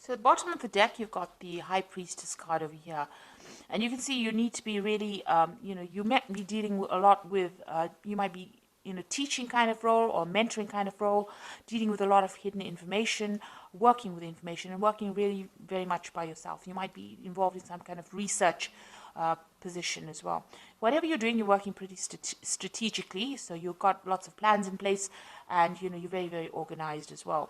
So at the bottom of the deck, you've got the High Priestess card over here. And you can see you need to be really, you might be dealing a lot with, you might be in a teaching kind of role or mentoring kind of role, dealing with a lot of hidden information, working with information, and working really very much by yourself. You might be involved in some kind of research position as well. Whatever you're doing, you're working pretty strategically, so you've got lots of plans in place, and you're very, very organized as well.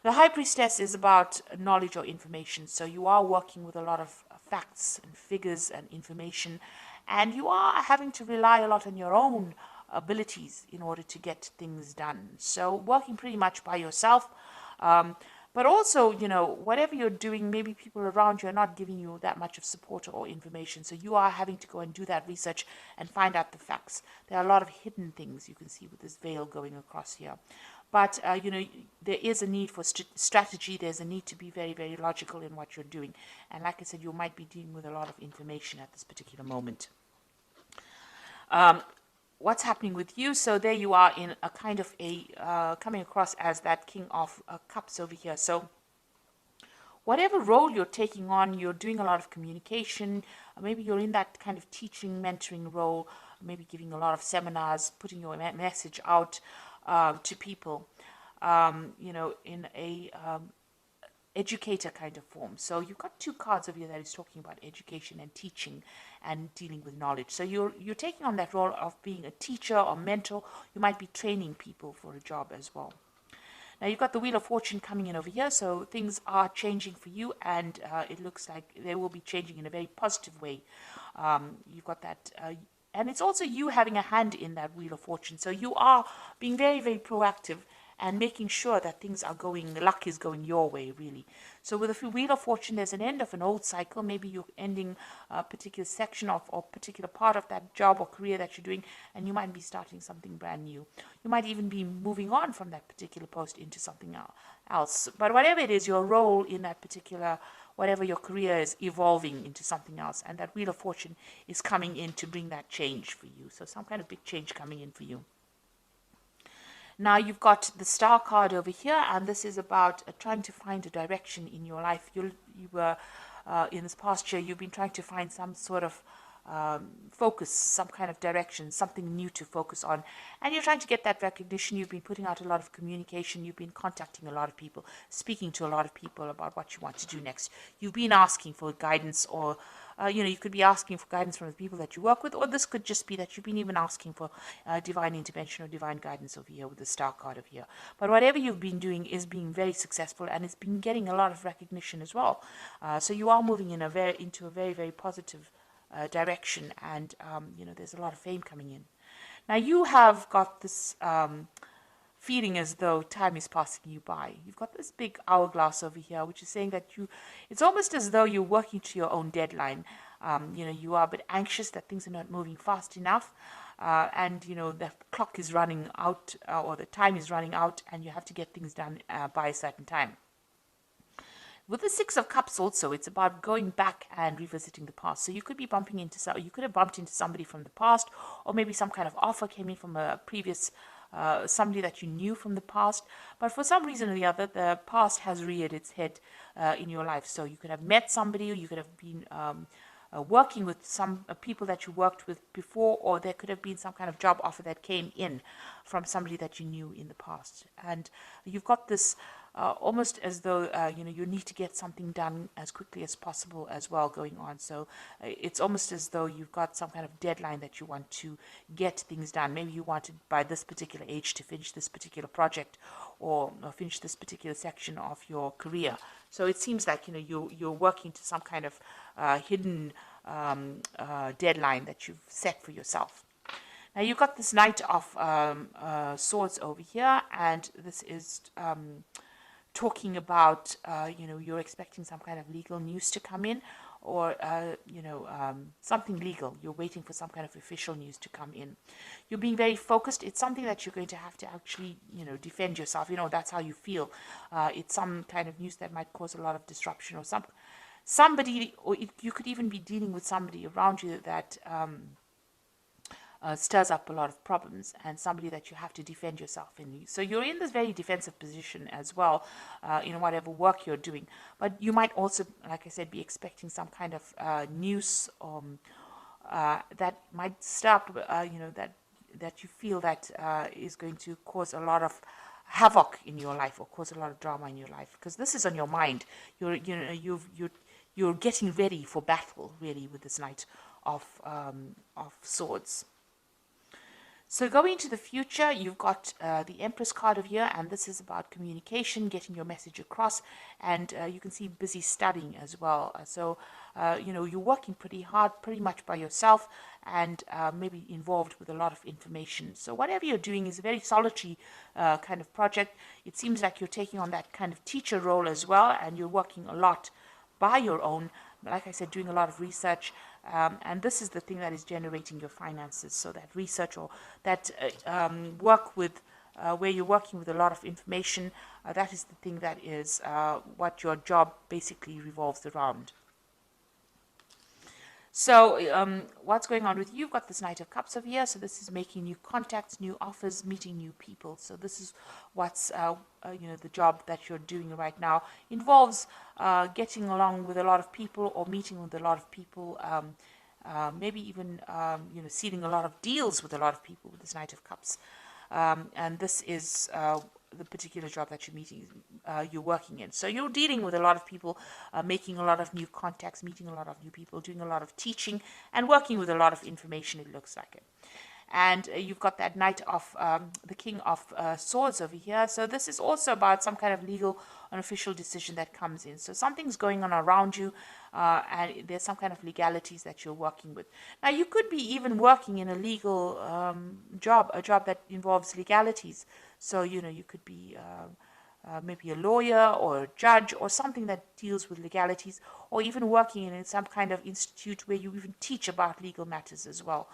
The High Priestess is about knowledge or information, so you are working with a lot of facts and figures and information, and you are having to rely a lot on your own abilities in order to get things done. So working pretty much by yourself. But also, whatever you're doing, maybe people around you are not giving you that much of support or information. So you are having to go and do that research and find out the facts. There are a lot of hidden things you can see with this veil going across here. But, there is a need for strategy. There's a need to be very, very logical in what you're doing. And like I said, you might be dealing with a lot of information at this particular moment. What's happening with you? So there you are in a kind of coming across as that King of Cups over here. So whatever role you're taking on, you're doing a lot of communication. Maybe you're in that kind of teaching, mentoring role, maybe giving a lot of seminars, putting your message out to people, in a educator kind of form. So you've got two cards over here that is talking about education and teaching and dealing with knowledge. So you're taking on that role of being a teacher or mentor. You might be training people for a job as well. Now you've got the Wheel of Fortune coming in over here, so things are changing for you, and it looks like they will be changing in a very positive way. You've got that, and it's also you having a hand in that Wheel of Fortune. So you are being very, very proactive and making sure that things are going, luck is going your way, really. So with the Wheel of Fortune, there's an end of an old cycle. Maybe you're ending a particular section of or particular part of that job or career that you're doing, and you might be starting something brand new. You might even be moving on from that particular post into something else. But whatever it is, your role in that particular, whatever your career is, evolving into something else, and that Wheel of Fortune is coming in to bring that change for you. So some kind of big change coming in for you. Now you've got the Star card over here, and this is about trying to find a direction in your life. You were in this past year, you've been trying to find some sort of focus, some kind of direction, something new to focus on, and you're trying to get that recognition. You've been putting out a lot of communication. You've been contacting a lot of people, speaking to a lot of people about what you want to do next. You've been asking for guidance, or you could be asking for guidance from the people that you work with, or this could just be that you've been even asking for divine intervention or divine guidance over here with the Star card over here. But whatever you've been doing is being very successful, and it's been getting a lot of recognition as well. So you are moving in into a very, very positive direction, and there's a lot of fame coming in. Now you have got this feeling as though time is passing you by. You've got this big hourglass over here, which is saying that it's almost as though you're working to your own deadline. You are a bit anxious that things are not moving fast enough, and the clock is running out, or the time is running out, and you have to get things done by a certain time. With the Six of Cups also, it's about going back and revisiting the past. So you could be you could have bumped into somebody from the past, or maybe some kind of offer came in from a previous, somebody that you knew from the past. But for some reason or the other, the past has reared its head in your life. So you could have met somebody, or you could have been working with some people that you worked with before, or there could have been some kind of job offer that came in from somebody that you knew in the past. And you've got this almost as though you need to get something done as quickly as possible as well going on. So it's almost as though you've got some kind of deadline that you want to get things done. Maybe you wanted by this particular age to finish this particular project, or finish this particular section of your career. So it seems like you're working to some kind of hidden deadline that you've set for yourself. Now you've got this Knight of Swords over here, and this is talking about you're expecting some kind of legal news to come in, or something legal. You're waiting for some kind of official news to come in. You're being very focused. It's something that you're going to have to actually defend yourself. That's how you feel. It's some kind of news that might cause a lot of disruption, or somebody, or you could even be dealing with somebody around you that stirs up a lot of problems, and somebody that you have to defend yourself in. So you're in this very defensive position as well, in whatever work you're doing. But you might also, like I said, be expecting some kind of news that might stir up, that you feel that is going to cause a lot of havoc in your life or cause a lot of drama in your life, because this is on your mind. You're getting ready for battle, really, with this Knight of Swords. So going into the future, you've got the Empress card of here, and this is about communication, getting your message across, and you can see busy studying as well. So, you're working pretty hard, pretty much by yourself, and maybe involved with a lot of information. So whatever you're doing is a very solitary kind of project. It seems like you're taking on that kind of teacher role as well, and you're working a lot by your own, like I said, doing a lot of research, and this is the thing that is generating your finances. So that research or that work with where you're working with a lot of information, that is the thing that is what your job basically revolves around. So what's going on with you? You've got this Knight of Cups over here. So this is making new contacts, new offers, meeting new people. So this is what's, the job that you're doing right now. Involves getting along with a lot of people or meeting with a lot of people. Maybe even, sealing a lot of deals with a lot of people with this Knight of Cups. And this is the particular job that you're working in. So you're dealing with a lot of people, making a lot of new contacts, meeting a lot of new people, doing a lot of teaching, and working with a lot of information, it looks like it. And you've got that Knight of the King of Swords over here. So this is also about some kind of legal and official decision that comes in. So something's going on around you, and there's some kind of legalities that you're working with. Now, you could be even working in a legal job, a job that involves legalities. So, you could be maybe a lawyer or a judge or something that deals with legalities, or even working in some kind of institute where you even teach about legal matters as well.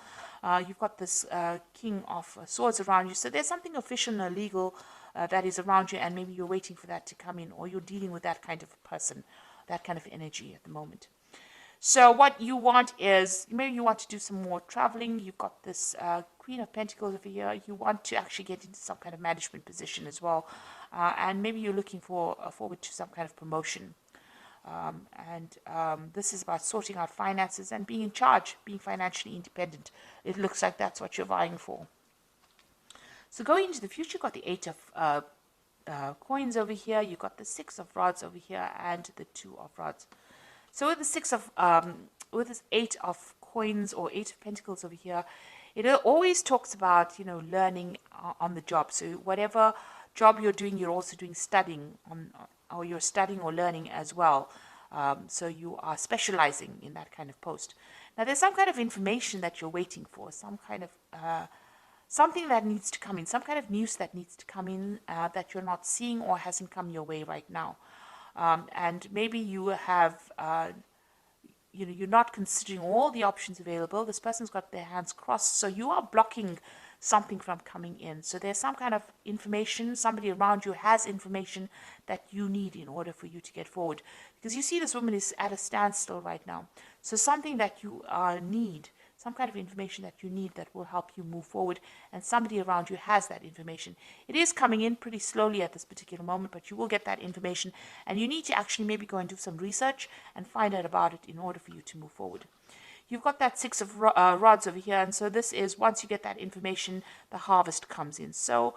You've got this King of Swords around you. So there's something official and legal that is around you, and maybe you're waiting for that to come in, or you're dealing with that kind of person, that kind of energy at the moment. So what you want is, maybe you want to do some more traveling. You've got this Queen of Pentacles over here. You want to actually get into some kind of management position as well. And maybe you're looking forward to some kind of promotion. This is about sorting out finances and being in charge, being financially independent. It looks like that's what you're vying for. So going into the future, you've got the 8 of coins over here. You've got the 6 of rods over here and the 2 of rods. So with the 6 of, with this 8 of coins or 8 of pentacles over here, it always talks about, learning on the job. So whatever job you're doing, you're also doing studying on, or you're studying or learning as well. So you are specializing in that kind of post. Now there's some kind of information that you're waiting for, some kind of, something that needs to come in, some kind of news that needs to come in that you're not seeing or hasn't come your way right now. And maybe you have, you're not considering all the options available. This person's got their hands crossed, so you are blocking something from coming in. So there's some kind of information, somebody around you has information that you need in order for you to get forward. Because you see this woman is at a standstill right now. So something that you need, some kind of information that you need that will help you move forward, and somebody around you has that information. It is coming in pretty slowly at this particular moment, but you will get that information, and you need to actually maybe go and do some research and find out about it in order for you to move forward. You've got that 6 of rods over here, and so this is, once you get that information, the harvest comes in. So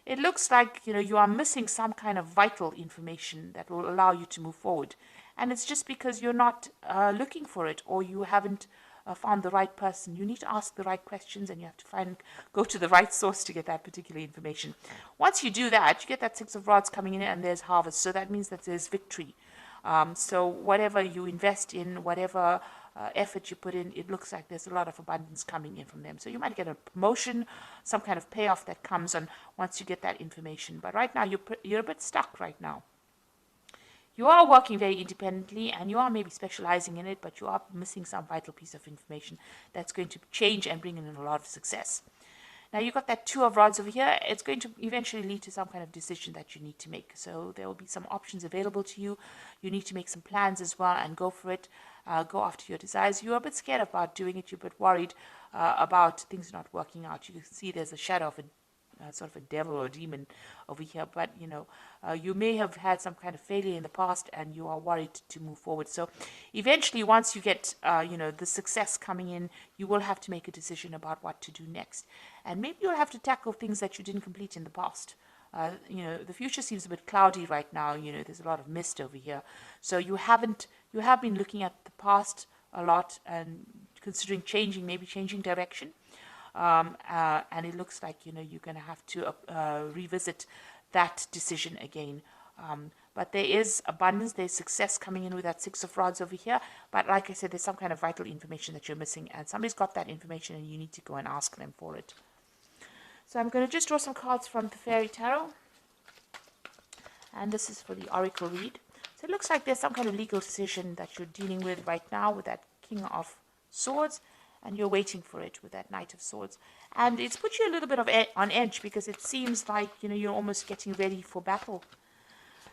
it looks like, you are missing some kind of vital information that will allow you to move forward. And it's just because you're not looking for it, or you haven't found the right person. You need to ask the right questions, and you have to go to the right source to get that particular information. Once you do that, you get that 6 of rods coming in, and there's harvest. So that means that there's victory. So whatever you invest in, whatever effort you put in, it looks like there's a lot of abundance coming in from them. So you might get a promotion, some kind of payoff that comes on once you get that information. But right now, you're a bit stuck right now. You are working very independently, and you are maybe specializing in it, but you are missing some vital piece of information that's going to change and bring in a lot of success. Now you've got that 2 of rods over here. It's going to eventually lead to some kind of decision that you need to make. So there will be some options available to you. You need to make some plans as well and go for it. go after your desires. You're a bit scared about doing it. You're a bit worried about things not working out. You can see there's a shadow of a sort of a devil or a demon over here, but you may have had some kind of failure in the past and you are worried to move forward. So eventually, once you get the success coming in, you will have to make a decision about what to do next, and maybe you'll have to tackle things that you didn't complete in the past. The future seems a bit cloudy right now. There's a lot of mist over here, so you have been looking at the past a lot and considering maybe changing direction. And it looks like you're going to have to revisit that decision again. But there is abundance, there's success coming in with that Six of Rods over here. But like I said, there's some kind of vital information that you're missing, and somebody's got that information, and you need to go and ask them for it. So I'm going to just draw some cards from the Fairy Tarot, and this is for the Oracle read. So it looks like there's some kind of legal decision that you're dealing with right now with that King of Swords, and you're waiting for it with that Knight of Swords. And it's put you a little bit on edge, because it seems like, you're almost getting ready for battle.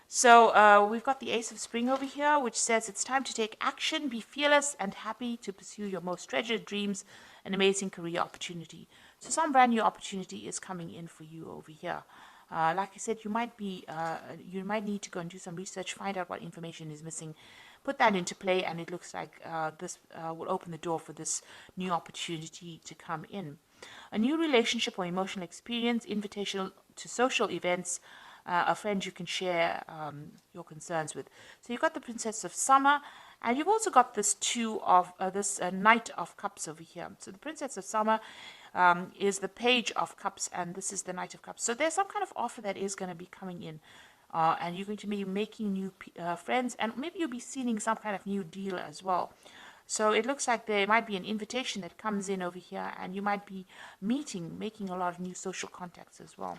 So we've got the Ace of Spring over here, which says it's time to take action, be fearless and happy to pursue your most treasured dreams, an amazing career opportunity. So some brand new opportunity is coming in for you over here. Like I said, you might need to go and do some research, find out what information is missing, put that into play, and it looks like this will open the door for this new opportunity to come in. A new relationship or emotional experience, invitation to social events, a friend you can share your concerns with. So you've got the Princess of Summer, and you've also got this Knight of Cups over here. So the Princess of Summer is the Page of Cups, and this is the Knight of Cups. So there's some kind of offer that is going to be coming in. And you're going to be making new friends, and maybe you'll be sealing some kind of new deal as well. So it looks like there might be an invitation that comes in over here, and you might be making a lot of new social contacts as well.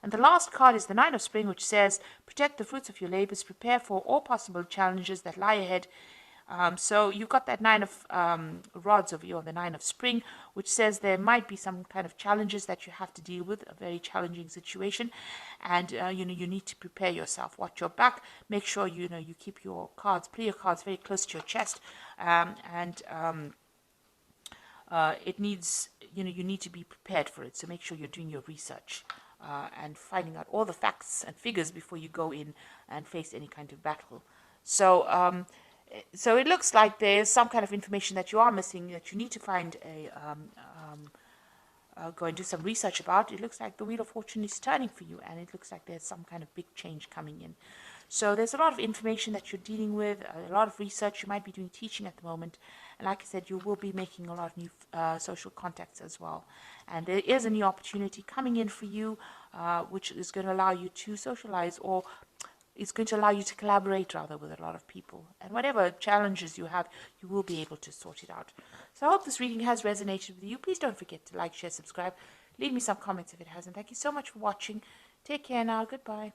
And the last card is the Nine of Spring, which says, protect the fruits of your labors, prepare for all possible challenges that lie ahead. So you've got that Nine of Rods over here, or the Nine of Spring, which says there might be some kind of challenges that you have to deal with, a very challenging situation, and you need to prepare yourself. Watch your back. Make sure you keep your cards, play your cards very close to your chest, it needs you need to be prepared for it. So make sure you're doing your research and finding out all the facts and figures before you go in and face any kind of battle. So it looks like there's some kind of information that you are missing, that you need to find go and do some research about. It looks like the Wheel of Fortune is turning for you, and it looks like there's some kind of big change coming in. So there's a lot of information that you're dealing with, a lot of research. You might be doing teaching at the moment, and like I said, you will be making a lot of new social contacts as well. And there is a new opportunity coming in for you, which is going to allow you to socialize, or it's going to allow you to collaborate rather with a lot of people. And whatever challenges you have, you will be able to sort it out. So I hope this reading has resonated with you. Please don't forget to like, share, subscribe. Leave me some comments if it hasn't. Thank you so much for watching. Take care now. Goodbye.